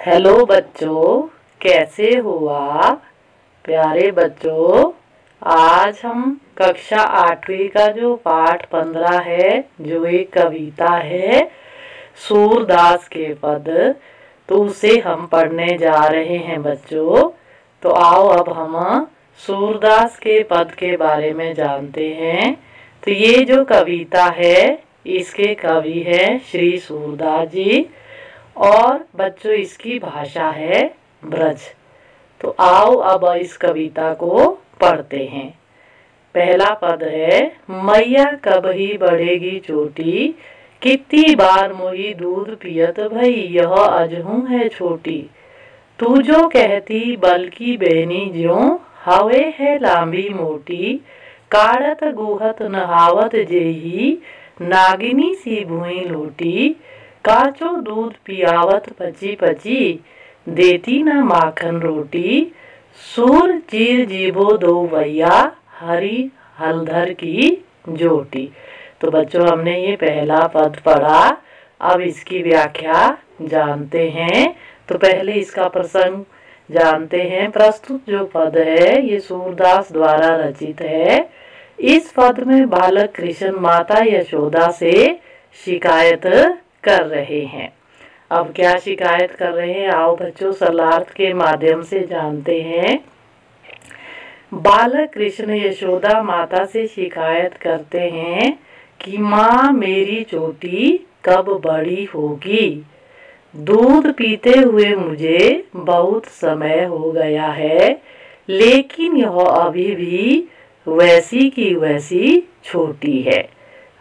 Hello बच्चों, कैसे हो आप? प्यारे बच्चों, आज हम कक्षा 8वीं का जो पाठ 15 है, जो एक कविता है सूरदास के पद, तो उसे हम पढ़ने जा रहे हैं बच्चों। तो आओ अब हम सूरदास के पद के बारे में जानते हैं। तो ये जो कविता है, इसके कवि हैं श्री सूरदास जी और बच्चों इसकी भाषा है ब्रज। तो आओ अब इस कविता को पढ़ते हैं। पहला पद है, मैया कब ही बढ़ेगी चोटी, कितनी बार मोही दूध पियत भई, यह अजहू है छोटी। तू जो कहती बल्कि बहनी ज्यों, हवे है लांबी मोटी, काढ़त गुहत नहावत जेही, नागिनी सी भुई लोटी। काचो दूध पियावत पची पची, देती न माखन रोटी। सूर चीर जीबो दो भैया, हरी हलधर की जोटी। तो बच्चों हमने ये पहला पद पढ़ा, अब इसकी व्याख्या जानते हैं। तो पहले इसका प्रसंग जानते हैं। प्रस्तुत जो पद है ये सूरदास द्वारा रचित है। इस पद में बालक कृष्ण माता यशोदा से शिकायत कर रहे हैं। अब क्या शिकायत कर रहे हैं, आओ बच्चों शरणार्थ के माध्यम से जानते हैं। बालक कृष्ण यशोदा माता से शिकायत करते हैं कि माँ मेरी चोटी कब बड़ी होगी। दूध पीते हुए मुझे बहुत समय हो गया है, लेकिन यह अभी भी वैसी की वैसी छोटी है।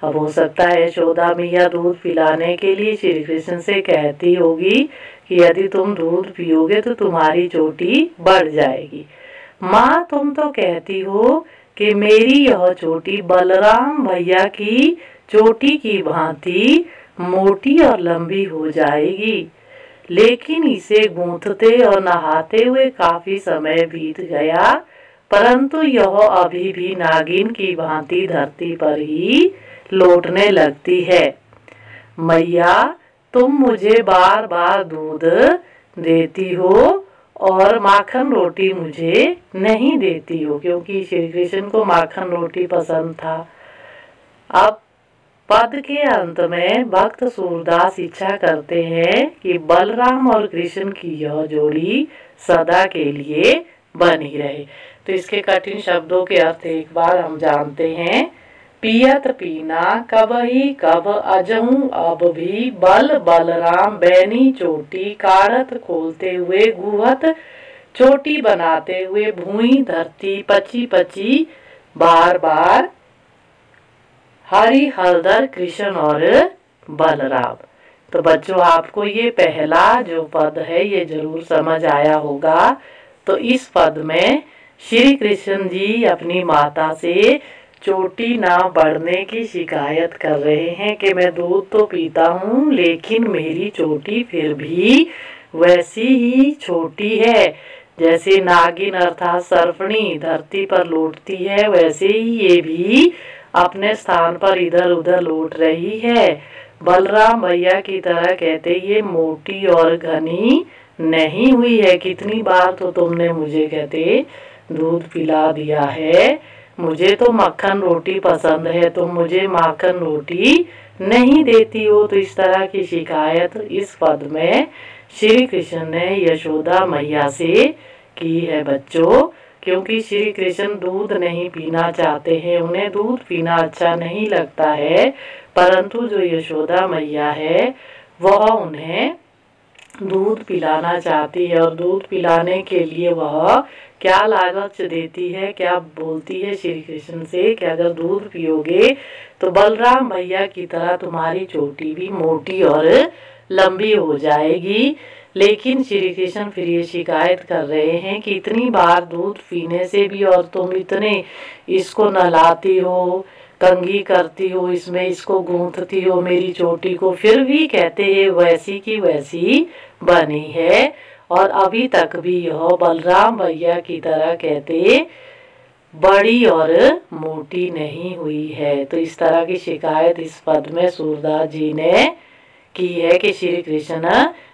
अब हो सकता है यशोदा मैया दूध पिलाने के लिए श्री कृष्ण से कहती होगी कि यदि तुम दूध पियोगे तो तुम्हारी चोटी बढ़ जाएगी। माँ तुम तो कहती हो कि मेरी यह चोटी बलराम भैया की चोटी की भांति मोटी और लंबी हो जाएगी, लेकिन इसे गूंथते और नहाते हुए काफी समय बीत गया, परंतु यह अभी भी नागिन की भांति धरती पर ही लौटने लगती है। मैया तुम मुझे बार बार दूध देती हो और माखन रोटी मुझे नहीं देती हो, क्योंकि श्री कृष्ण को माखन रोटी पसंद था। अब पद के अंत में भक्त सूरदास इच्छा करते हैं कि बलराम और कृष्ण की यह जोड़ी सदा के लिए बनी रहे। तो इसके कठिन शब्दों के अर्थ एक बार हम जानते हैं। पियत पीना कब ही कब अजहू अब भी, बल बलराम बैनी चोटी, काढ़त खोलते हुए गुहत चोटी बनाते हुए, भूई धरती पची पची बार बार, हरि हलधर कृष्ण और बलराम। तो बच्चों आपको ये पहला जो पद है ये जरूर समझ आया होगा। तो इस पद में श्री कृष्ण जी अपनी माता से चोटी ना बढ़ने की शिकायत कर रहे हैं कि मैं दूध तो पीता हूँ, लेकिन मेरी चोटी फिर भी वैसी ही छोटी है। जैसे नागिन अर्थात सर्पणी धरती पर लौटती है, वैसे ही ये भी अपने स्थान पर इधर उधर लौट रही है। बलराम भैया की तरह कहते ये मोटी और घनी नहीं हुई है। कितनी बार तो तुमने मुझे कहते दूध पिला दिया है, मुझे तो मक्खन रोटी पसंद है, तुम मुझे माखन रोटी नहीं देती हो। तो इस तरह की शिकायत इस पद में श्री कृष्ण ने यशोदा मैया से की है बच्चों, क्योंकि श्री कृष्ण दूध नहीं पीना चाहते हैं, उन्हें दूध पीना अच्छा नहीं लगता है, परंतु जो यशोदा मैया है वह उन्हें दूध पिलाना चाहती है। और दूध पिलाने के लिए वह क्या लालच देती है, क्या बोलती है श्री कृष्ण से कि अगर दूध पियोगे तो बलराम भैया की तरह तुम्हारी चोटी भी मोटी और लंबी हो जाएगी। लेकिन श्री कृष्ण फिर ये शिकायत कर रहे हैं कि इतनी बार दूध पीने से भी और तुम इतने इसको नहलाती हो, कंघी करती हो, इसमें इसको गूंथती हो मेरी चोटी को, फिर भी कहते हैं वैसी की वैसी बनी है और अभी तक भी यह बलराम भैया की तरह कहते बड़ी और मोटी नहीं हुई है। तो इस तरह की शिकायत इस पद में सूरदास जी ने की है कि श्री कृष्ण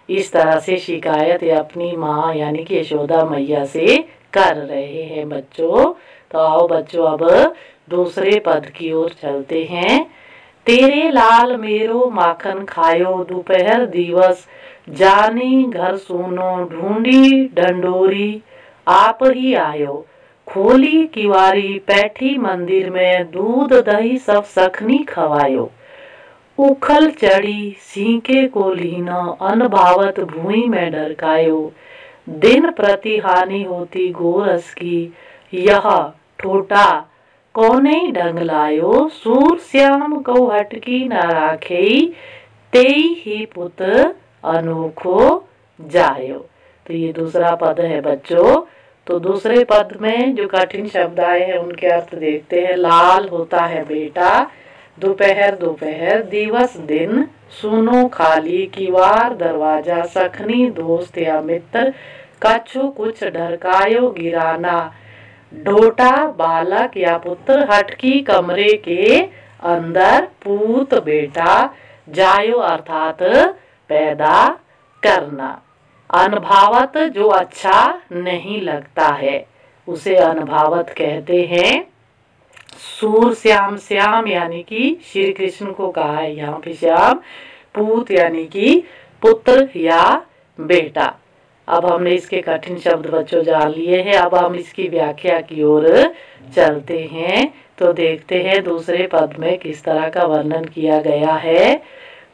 इस तरह से शिकायत ये अपनी माँ यानी कि यशोदा मैया से कर रहे हैं बच्चों। तो आओ बच्चों अब दूसरे पद की ओर चलते हैं। तेरे लाल मेरो माखन खायो, दोपहर दिवस जानी घर सुनो, ढूंढी ढंडोरी आप ही आयो, खोली किवारी बैठी मंदिर में, दूध दही सब सखनी खवायो, उखल चढ़ी सींके को लीनो, अनभावत भूमि में डरकायो, दिन प्रति हानि होती गोरस की, यह ठोटा कौने ढंग लायो, सूर श्याम को हटकी न राखे, तेई ही पुत्र अनोखो जायो। तो ये दूसरा पद है बच्चों। तो दूसरे पद में जो कठिन शब्द आए हैं उनके अर्थ देखते हैं। लाल होता है बेटा, दोपहर दोपहर, दिवस दिन, सुनो खाली, किवार दरवाजा, सखनी दोस्त या मित्र, कछु कुछ ढरकायो गिराना, ढोटा बालक या पुत्र, हटकी कमरे के अंदर, पूत बेटा, जायो अर्थात पैदा करना। अनभावत जो अच्छा नहीं लगता है उसे अनभावत कहते हैं। सूर श्याम, श्याम यानी कि श्री कृष्ण को कहा है यहाँ पे श्याम, पूत यानी कि पुत्र या बेटा। अब हमने इसके कठिन शब्द बच्चों जान लिए हैं। अब हम इसकी व्याख्या की ओर चलते हैं। तो देखते हैं दूसरे पद में किस तरह का वर्णन किया गया है।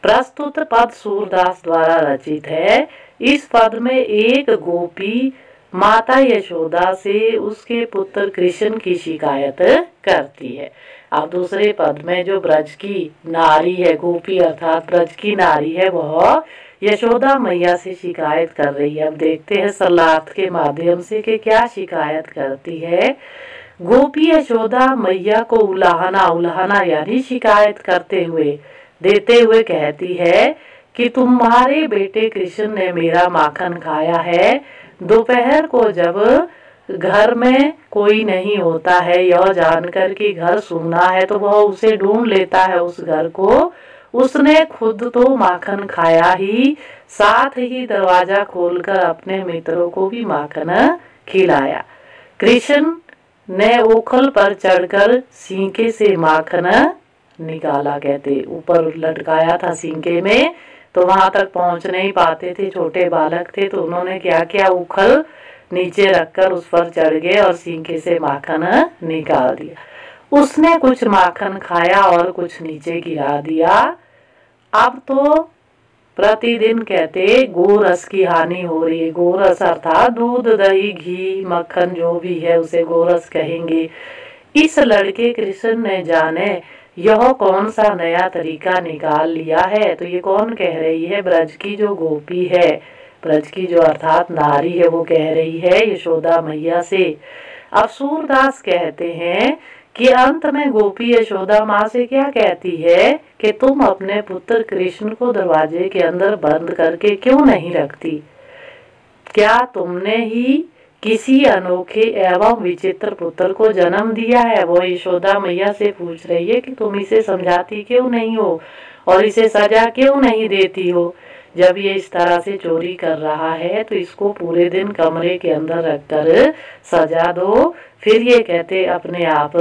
प्रस्तुत पद सूरदास द्वारा रचित है। इस पद में एक गोपी माता यशोदा से उसके पुत्र कृष्ण की शिकायत करती है। अब दूसरे पद में जो ब्रज की नारी है, गोपी अर्थात ब्रज की नारी है, वह यशोदा मैया से शिकायत कर रही है। अब देखते हैं सलार्थ के माध्यम से कि क्या शिकायत करती है। गोपी यशोदा मैया को उलाहना, उलाहना यानी शिकायत देते हुए कहती है कि तुम्हारे बेटे कृष्ण ने मेरा माखन खाया है। दोपहर को जब घर में कोई नहीं होता है, यह जानकर कि घर सूना है, तो वह उसे ढूंढ लेता है उस घर को। उसने खुद तो माखन खाया ही, साथ ही दरवाजा खोलकर अपने मित्रों को भी माखन खिलाया। कृष्ण ने ओखल पर चढ़कर सींके से माखन निकाला, कहते ऊपर लटकाया था सींके में, तो वहां तक पहुंच नहीं पाते थे, छोटे बालक थे, तो उन्होंने क्या किया, उखल नीचे रखकर उस पर चढ़ गए और सींके से माखन निकाल दिया। उसने कुछ माखन खाया और कुछ नीचे गिरा दिया। अब तो प्रतिदिन कहते गोरस की हानि हो रही है। गोरस अर्थात दूध दही घी मक्खन जो भी है उसे गोरस कहेंगे। इस लड़के कृष्ण ने जाने यह कौन सा नया तरीका निकाल लिया है। तो ये कौन कह रही है, ब्रज की जो गोपी है, ब्रज की जो अर्थात नारी है, वो कह रही है यशोदा मैया से। अब सूरदास कहते हैं कि अंत में गोपी यशोदा माँ से क्या कहती है कि तुम अपने पुत्र कृष्ण को दरवाजे के अंदर बंद करके क्यों नहीं रखती? क्या तुमने ही किसी अनोखे एवं विचित्र पुत्र को जन्म दिया है? वो यशोदा मैया से पूछ रही है कि तुम इसे समझाती क्यों नहीं हो और इसे सजा क्यों नहीं देती हो? जब ये इस तरह से चोरी कर रहा है तो इसको पूरे दिन कमरे के अंदर रखकर सजा दो, फिर ये कहते अपने आप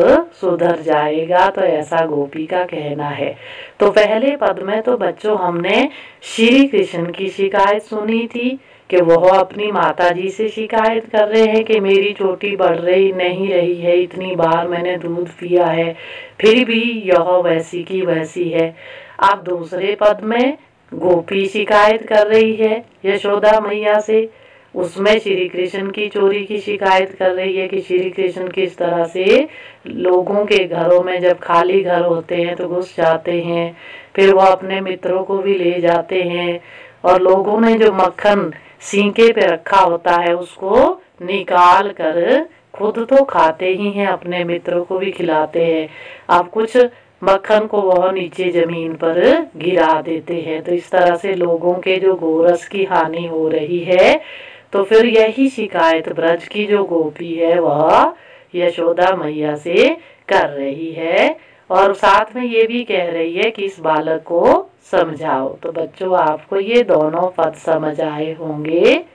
सुधर जाएगा। तो ऐसा गोपी का कहना है। तो पहले पद में तो बच्चों हमने श्री कृष्ण की शिकायत सुनी थी कि वह अपनी माताजी से शिकायत कर रहे हैं कि मेरी चोटी बढ़ रही नहीं रही है, इतनी बार मैंने दूध पिया है फिर भी यह वैसी की वैसी है। अब दूसरे पद में गोपी शिकायत कर रही है यशोदा मैया से, उसमें श्री कृष्ण की चोरी की शिकायत कर रही है कि श्री कृष्ण किस तरह से लोगों के घरों में जब खाली घर होते हैं तो घुस जाते हैं, फिर वह अपने मित्रों को भी ले जाते हैं और लोगों ने जो मक्खन सींके पे रखा होता है उसको निकाल कर खुद तो खाते ही हैं, अपने मित्रों को भी खिलाते हैं। अब कुछ मक्खन को वह नीचे जमीन पर गिरा देते हैं। तो इस तरह से लोगों के जो गोरस की हानि हो रही है। तो फिर यही शिकायत ब्रज की जो गोपी है वह यशोदा मैया से कर रही है और साथ में ये भी कह रही है कि इस बालक को समझाओ। तो बच्चों आपको ये दोनों पद समझ आए होंगे।